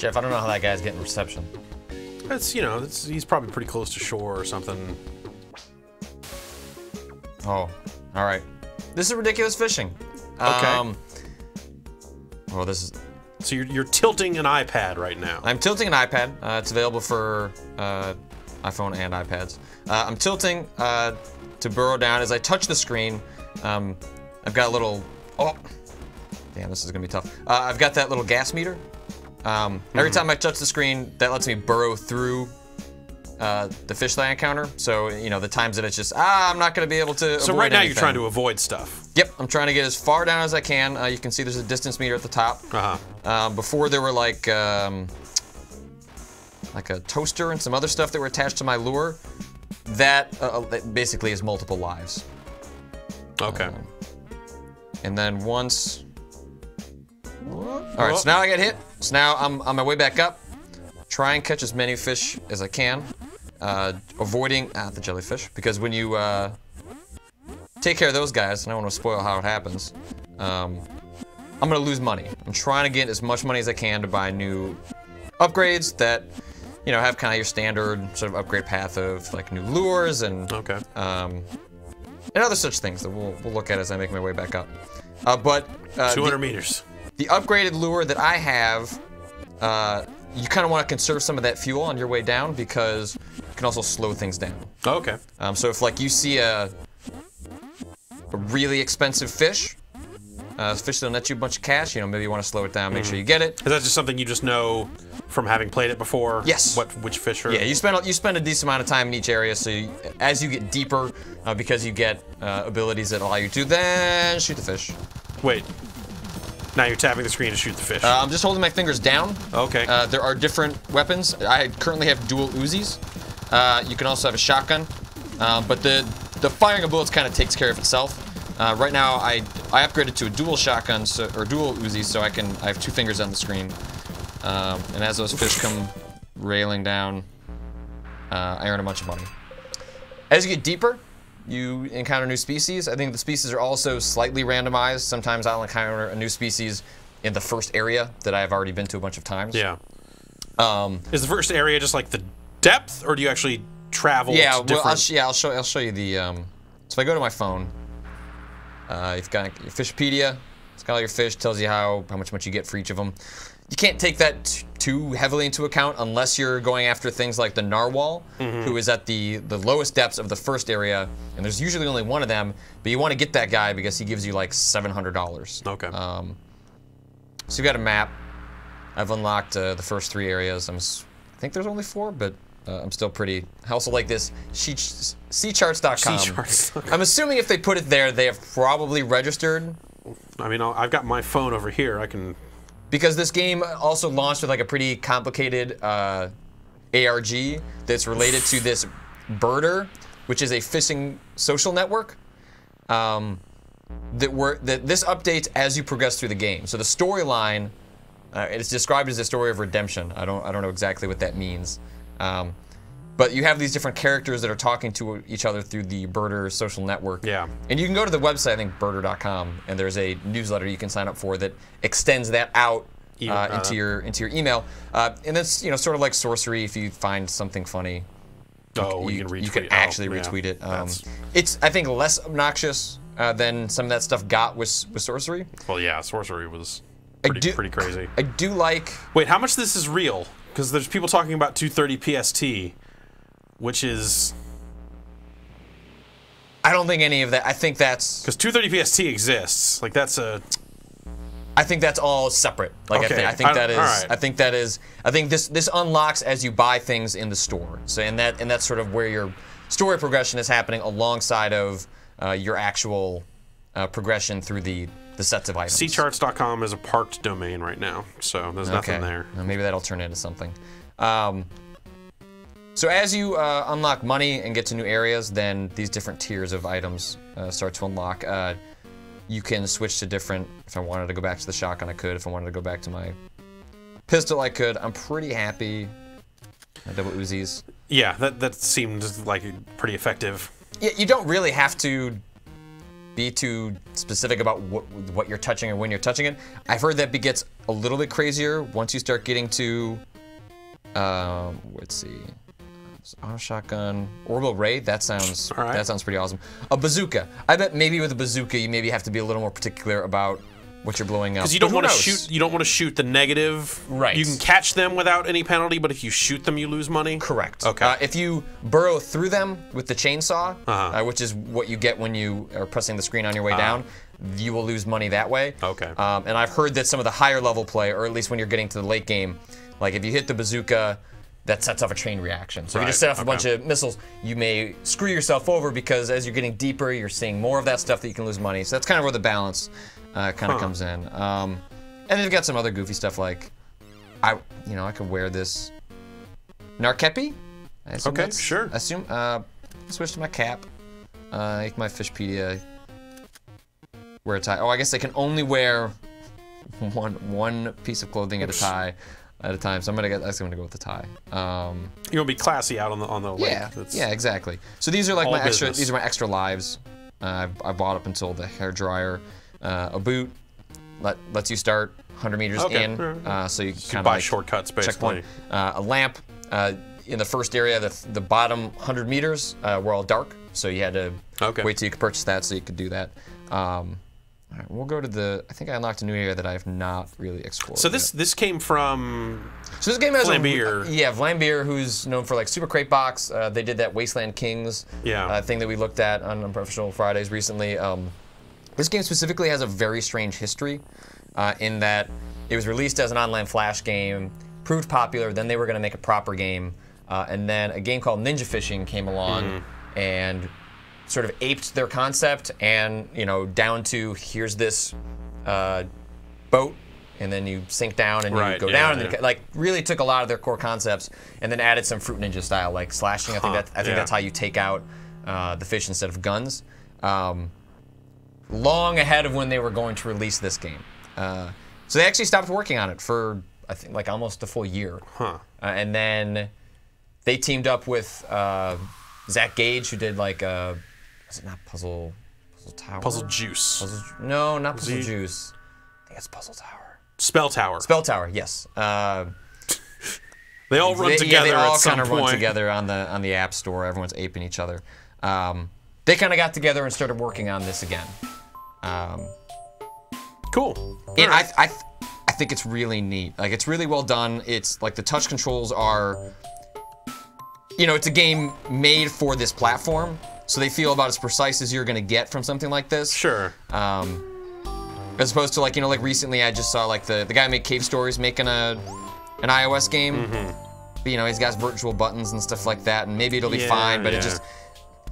Jeff, I don't know how that guy's getting reception. It's, you know, he's probably pretty close to shore or something. Oh, all right. This is ridiculous fishing. Okay. Oh, this is... So you're tilting an iPad right now. I'm tilting an iPad. It's available for iPhone and iPads. I'm tilting to burrow down. As I touch the screen, I've got a little... Oh, damn, this is going to be tough. I've got that little gas meter. Every time I touch the screen, that lets me burrow through the fish that I encounter. So, you know, the times that it's just, I'm not going to be able to So right now you're trying to avoid stuff. Yep, I'm trying to get as far down as I can. You can see there's a distance meter at the top. Before there were like a toaster and some other stuff that were attached to my lure. That basically is multiple lives. Okay. And then once... All right, so now I get hit. So now I'm on my way back up. Try and catch as many fish as I can, avoiding the jellyfish, because when you take care of those guys, and I don't want to spoil how it happens, I'm gonna lose money. I'm trying to get as much money as I can to buy new upgrades that, you know, have kind of your standard sort of upgrade path of like new lures and and other such things that we'll look at as I make my way back up. 200 meters. The upgraded lure that I have, you kind of want to conserve some of that fuel on your way down because you can also slow things down. Okay. So if like you see a really expensive fish, fish that'll net you a bunch of cash, you know, maybe you want to slow it down, make sure you get it. Is that just something you just know from having played it before? Yes. Which fish are? Yeah, you spend a decent amount of time in each area, so as you get deeper, because you get abilities that allow you to then shoot the fish. Wait. Now you're tapping the screen to shoot the fish. I'm just holding my fingers down. Okay. There are different weapons. I currently have dual Uzis. You can also have a shotgun, but the firing of bullets kind of takes care of itself. Right now, I upgraded to a dual shotgun or dual Uzi, so I have 2 fingers on the screen. And as those fish come railing down, I earn a bunch of money. As you get deeper, you encounter new species. I think the species are also slightly randomized. Sometimes I'll encounter a new species in the first area that I've already been to a bunch of times. Yeah. Is the first area just like the depth, or do you actually travel? Yeah. To different... Well, I'll show you the. So if I go to my phone, you've got your Fishpedia. It's got all your fish. Tells you how much you get for each of them. You can't take that too heavily into account unless you're going after things like the narwhal, who is at the lowest depths of the first area, and there's usually only one of them, but you want to get that guy because he gives you like $700. Okay. So you've got a map. I've unlocked the first 3 areas. I think there's only 4, but I'm still pretty... I also like this seacharts.com. Seacharts. I'm assuming if they put it there, they have probably registered. I mean, I've got my phone over here. I can... Because this game also launched with like a pretty complicated ARG that's related to this Birder, which is a fishing social network. That this updates as you progress through the game. So the storyline, it's described as a story of redemption. I don't know exactly what that means. But you have these different characters that are talking to each other through the Birder social network. Yeah. And you can go to the website, I think birder.com, and there's a newsletter you can sign up for that extends that out into your email. And that's, you know, sort of like sorcery. If you find something funny, you can actually retweet it. It's, I think, less obnoxious than some of that stuff got with sorcery. Well, yeah, sorcery was pretty crazy. I do like... Wait, how much of this is real? Because there's people talking about 230 PST, which is... I don't think any of that. I think that's... Because 230 PST exists. Like, that's a... I think that's all separate. Like, okay. I think that is... Right. I think that is... I think this unlocks as you buy things in the store. So, and that's sort of where your story progression is happening alongside of your actual progression through the sets of items. Seacharts.com is a parked domain right now, so there's nothing there. Well, maybe that'll turn into something. So as you unlock money and get to new areas, then these different tiers of items start to unlock. You can switch to different... If I wanted to go back to the shotgun, I could. If I wanted to go back to my pistol, I could. I'm pretty happy. My double Uzis. Yeah, that seemed like pretty effective. Yeah, you don't really have to be too specific about what you're touching or when you're touching it. I've heard that gets a little bit crazier once you start getting to, let's see, auto shotgun, orbital ray. That sounds pretty awesome. A bazooka. I bet maybe with a bazooka you maybe have to be a little more particular about what you're blowing up. Because you don't want to shoot. You don't want to shoot the negative. Right. You can catch them without any penalty, but if you shoot them, you lose money. Correct. Okay. If you burrow through them with the chainsaw, Uh-huh. which is what you get when you are pressing the screen on your way down, you will lose money that way. Okay. And I've heard that some of the higher level play, or at least when you're getting to the late game, like if you hit the bazooka, that sets off a chain reaction. So if you just set off a bunch of missiles, you may screw yourself over because as you're getting deeper, you're seeing more of that stuff that you can lose money. So that's kind of where the balance kind of comes in. And they've got some other goofy stuff like, I could wear this Narkepi. Okay, sure. I assume, switch to my cap, make my Fishpedia, wear a tie. Oh, I guess they can only wear one piece of clothing at a time. So I'm gonna go with the tie. You're gonna be classy out on the lake. Yeah, exactly. So these are like my extra. business. These are my extra lives. I bought up until the hair dryer. A boot lets you start 100 meters in, so you kind of buy shortcuts basically. Checkpoint. A lamp in the first area, the bottom 100 meters were all dark, so you had to wait till you could purchase that so you could do that. All right, we'll go to the. I think I unlocked a new area that I have not really explored. So this came from. So this game has Vlambeer. Vlambeer, who's known for like Super Crate Box. They did that Wasteland Kings thing that we looked at on Unprofessional Fridays recently. This game specifically has a very strange history in that it was released as an online flash game, proved popular, then they were going to make a proper game, and then a game called Ninja Fishing came along and sort of aped their concept and, down to here's this boat and then you sink down and you go down and like really took a lot of their core concepts and then added some Fruit Ninja style like slashing. I think that's how you take out the fish instead of guns. Long ahead of when they were going to release this game. So they actually stopped working on it for I think like almost a full year. And then they teamed up with Zach Gage, who did like was it not Puzzle Tower? Puzzle Juice. No, not Puzzle Juice. I think it's Puzzle Tower. Spell Tower. Spell Tower, yes. They all run together yeah, they all at some kind of point. run together on the App Store. Everyone's aping each other. They kind of got together and started working on this again. Cool. And I think it's really neat. Like it's really well done. It's like the touch controls are. It's a game made for this platform, so they feel about as precise as you're gonna get from something like this. Sure. As opposed to like like recently I just saw like the guy who made Cave Stories making an iOS game. But, he's got virtual buttons and stuff like that, and maybe it'll be fine. But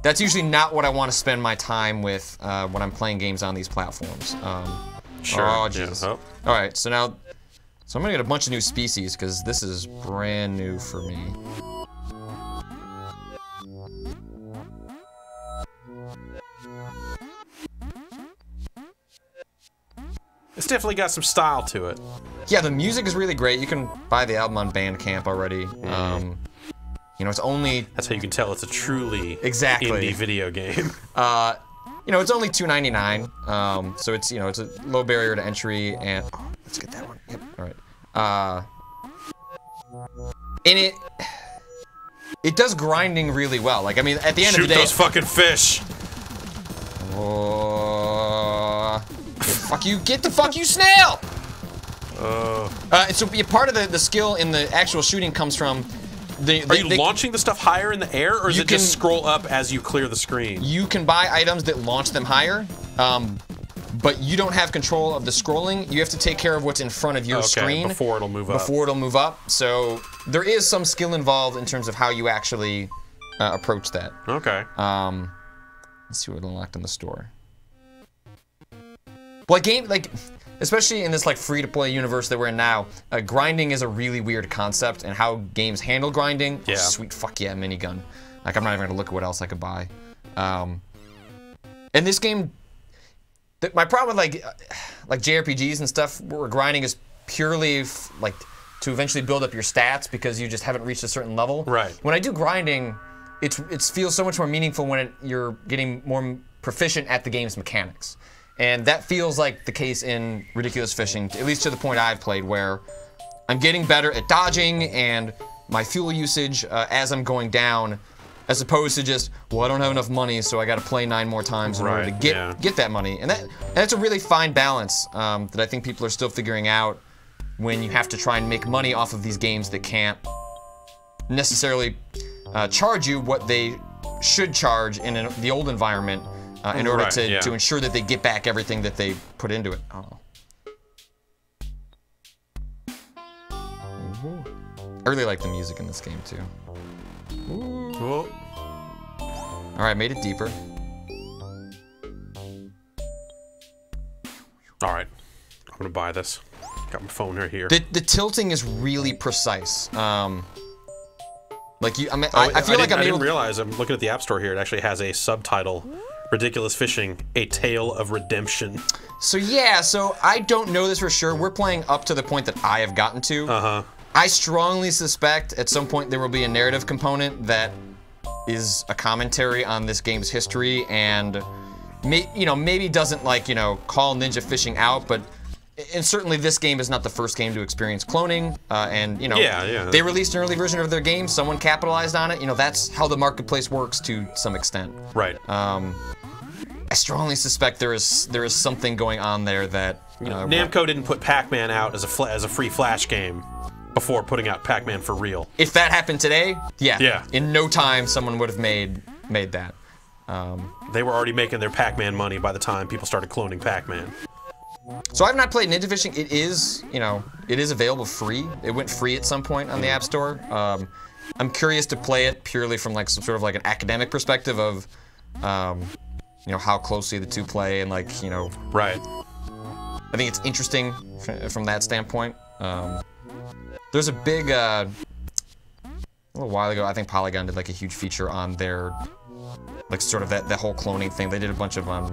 that's usually not what I want to spend my time with when I'm playing games on these platforms. Sure. Oh Jesus. All right, so I'm gonna get a bunch of new species because this is brand new for me. It's definitely got some style to it. Yeah, the music is really great. You can buy the album on Bandcamp already. It's only. That's how you can tell it's a truly indie video game. It's only $2.99. So it's it's a low barrier to entry, and let's get that one. Yep. All right. And it does grinding really well. Like at the end of the day. Shoot those fucking fish. Fuck you! Get the fuck you, snail! So part of the skill in the actual shooting comes from Are you launching the stuff higher in the air, or is it just scroll up as you clear the screen? You can buy items that launch them higher, but you don't have control of the scrolling. You have to take care of what's in front of your screen before it'll move up. Before it'll move up. So there is some skill involved in terms of how you actually approach that. Okay. Let's see what unlocked in the store. Well, especially in this free-to-play universe that we're in now, grinding is a really weird concept, and how games handle grinding. Yeah. Sweet fuck yeah, minigun. I'm not even gonna look at what else I could buy. In this game, my problem with like JRPGs and stuff, where grinding is purely to eventually build up your stats because you just haven't reached a certain level. Right. When I do grinding, it feels so much more meaningful when you're getting more proficient at the game's mechanics. And that feels like the case in Ridiculous Fishing, at least to the point I've played, where I'm getting better at dodging and my fuel usage as I'm going down, as opposed to just, well, I don't have enough money, so I got to play 9 more times in order to get that money. And that's a really fine balance that I think people are still figuring out when you have to try and make money off of these games that can't necessarily charge you what they should charge in the old environment in order to ensure that they get back everything that they put into it. Oh. I really like the music in this game too. Cool. All right, made it deeper. All right, I'm gonna buy this. Got my phone right here. The tilting is really precise. Like you, I feel like I didn't realize. I'm looking at the App Store here. It actually has a subtitle: "Ridiculous Fishing: A Tale of Redemption." So yeah, so I don't know this for sure. We're playing up to the point that I have gotten to. I strongly suspect at some point there will be a narrative component that is a commentary on this game's history and maybe doesn't call Ninja Fishing out, but and certainly this game is not the first game to experience cloning, and they released an early version of their game, someone capitalized on it. That's how the marketplace works to some extent. Right. I strongly suspect there is something going on there that Namco didn't put Pac-Man out as a free Flash game before putting out Pac-Man for real. If that happened today, yeah, in no time someone would have made that. They were already making their Pac-Man money by the time people started cloning Pac-Man. So I've not played Ninja Fishing. It is available free. It went free at some point on the App Store. I'm curious to play it purely from some sort of an academic perspective of, how closely the two play and Right. I think it's interesting from that standpoint. There's a big, a little while ago, I think Polygon did a huge feature on their, sort of that whole cloning thing. They did a bunch of on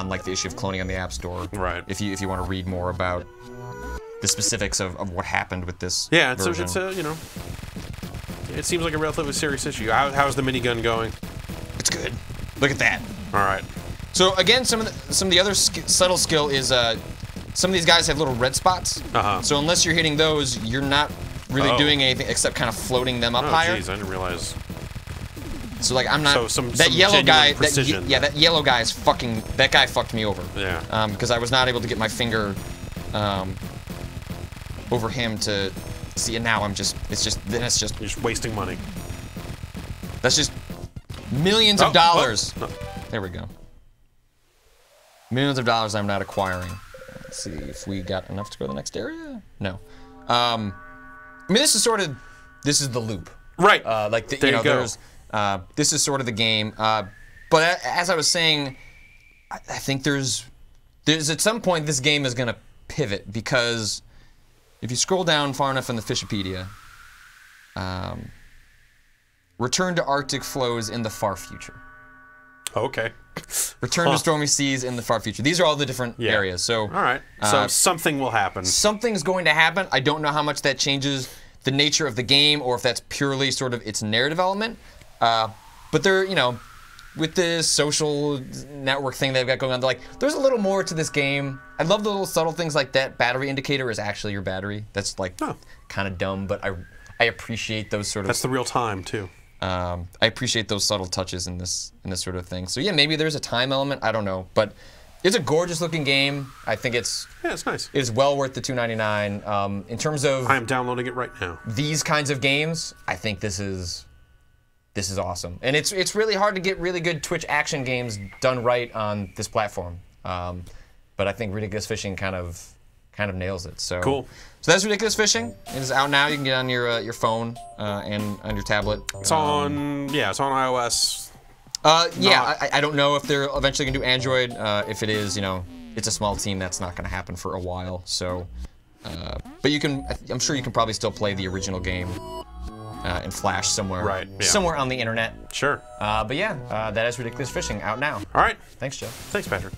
the issue of cloning on the App Store. Right. If you want to read more about the specifics of what happened with this. Yeah, version. It seems like a relatively serious issue. How's the minigun going? It's good. Look at that. All right. So again, some of the other subtle skill is some of these guys have little red spots. So unless you're hitting those, you're not really doing anything except kind of floating them up higher. Oh, jeez, I didn't realize. So I'm not. So that yellow guy. Precision. That yellow guy is fucking. That guy fucked me over. Yeah. Because I was not able to get my finger over him to see, and now I'm just. Then it's just. You're just wasting money. That's just millions of dollars. There we go. Millions of dollars I'm not acquiring. Let's see if we got enough to go to the next area. No. This is the loop. Right. There you go. This is sort of the game. But as I was saying, I think there's at some point this game is going to pivot, because if you scroll down far enough in the Fishipedia, return to Arctic flows in the far future. Okay. Return to stormy seas in the far future. These are all the different areas. So all right. So something will happen. Something's going to happen. I don't know how much that changes the nature of the game, or if that's purely sort of its narrative element. But they're, with the social network thing they've got going on, there's a little more to this game. I love the little subtle things like that. Battery indicator is actually your battery. That's kind of dumb, but I appreciate those sort of. That's the real time too. I appreciate those subtle touches in this sort of thing. So yeah, maybe there's a time element. I don't know, but it's a gorgeous looking game. I think it's nice. It's well worth the $2.99. In terms of, I am downloading it right now. These kinds of games, I think this is awesome, and it's really hard to get really good Twitch action games done right on this platform. But I think Ridiculous Fishing kind of nails it. So cool. So that's Ridiculous Fishing. It is out now. You can get it on your phone and on your tablet. It's on it's on iOS. I don't know if they're eventually gonna do Android. If it is, it's a small team. That's not gonna happen for a while. So, but I'm sure you can probably still play the original game in Flash somewhere. Somewhere on the internet. Sure. But yeah, that is Ridiculous Fishing out now. All right. Thanks, Joe. Thanks, Patrick.